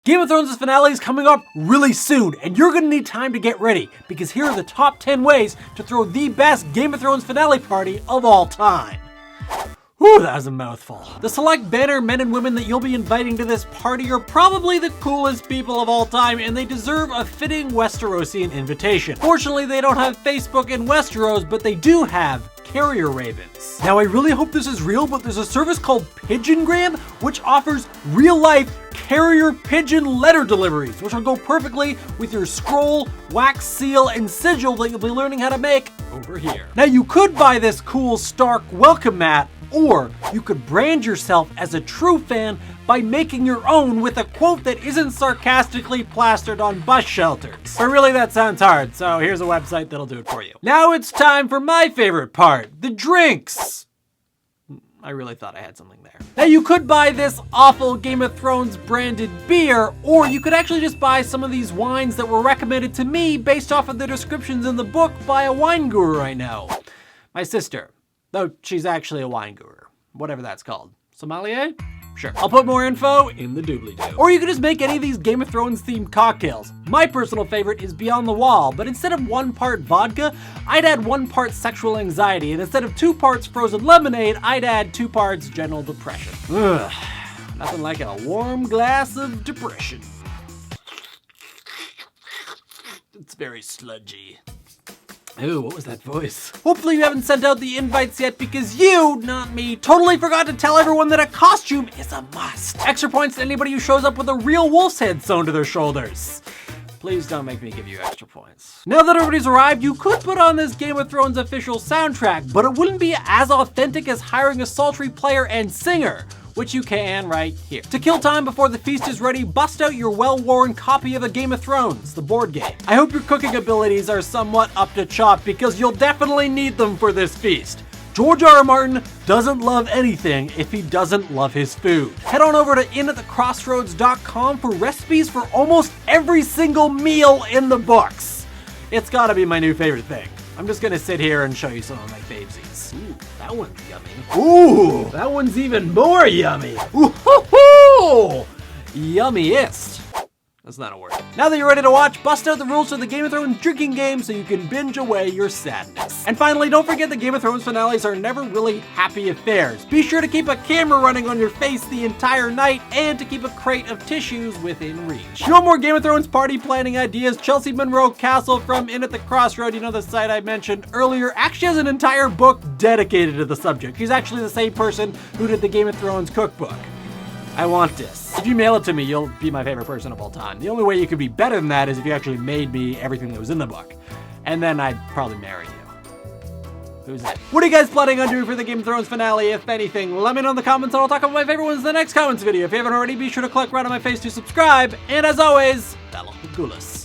Game of Thrones' finale is coming up really soon, and you're gonna need time to get ready, because here are the top 10 ways to throw the best Game of Thrones finale party of all time. Whew, that was a mouthful. The select banner men and women that you'll be inviting to this party are probably the coolest people of all time, and they deserve a fitting Westerosian invitation. Fortunately, they don't have Facebook in Westeros, but they do have carrier ravens. Now, I really hope this is real, but there's a service called Pigeon, which offers real-life carrier pigeon letter deliveries, which will go perfectly with your scroll, wax seal, and sigil that you'll be learning how to make over here. Now, you could buy this cool Stark welcome mat, or you could brand yourself as a true fan by making your own with a quote that isn't sarcastically plastered on bus shelters. But really, that sounds hard, so here's a website that'll do it for you. Now it's time for my favorite part, the drinks. I really thought I had something there. Now, you could buy this awful Game of Thrones branded beer, or you could actually just buy some of these wines that were recommended to me based off of the descriptions in the book by a wine guru I know. My sister. Though she's actually a wine guru. Whatever that's called. Sommelier? Sure. I'll put more info in the doobly-doo. Or you could just make any of these Game of Thrones themed cocktails. My personal favorite is Beyond the Wall, but instead of 1 part vodka, I'd add 1 part sexual anxiety, and instead of 2 parts frozen lemonade, I'd add 2 parts general depression. Ugh, nothing like a warm glass of depression. It's very sludgy. Ooh, what was that voice? Hopefully you haven't sent out the invites yet, because you, not me, totally forgot to tell everyone that a costume is a must. Extra points to anybody who shows up with a real wolf's head sewn to their shoulders. Please don't make me give you extra points. Now that everybody's arrived, you could put on this Game of Thrones official soundtrack, but it wouldn't be as authentic as hiring a sultry player and singer, which you can right here. To kill time before the feast is ready, bust out your well-worn copy of A Game of Thrones, the board game. I hope your cooking abilities are somewhat up to chop, because you'll definitely need them for this feast. George R. R. Martin doesn't love anything if he doesn't love his food. Head on over to inatthecrossroads.com for recipes for almost every single meal in the books. It's gotta be my new favorite thing. I'm just gonna sit here and show you some of my favesies. Ooh, that one's yummy. Ooh, that one's even more yummy. Ooh-hoo-hoo! Yummiest. That's not a word. Now that you're ready to watch, bust out the rules for the Game of Thrones drinking game so you can binge away your sadness. And finally, don't forget the Game of Thrones finales are never really happy affairs. Be sure to keep a camera running on your face the entire night, and to keep a crate of tissues within reach. You want more Game of Thrones party planning ideas? Chelsea Monroe Castle from In at the Crossroad, you know, the site I mentioned earlier, actually has an entire book dedicated to the subject. She's actually the same person who did the Game of Thrones cookbook. I want this. If you mail it to me, you'll be my favorite person of all time. The only way you could be better than that is if you actually made me everything that was in the book. And then I'd probably marry you. Who's it? What are you guys planning on doing for the Game of Thrones finale, if anything? Let me know in the comments, and I'll talk about my favorite ones in the next comments video. If you haven't already, be sure to click right on my face to subscribe. And as always, Bella Gulas.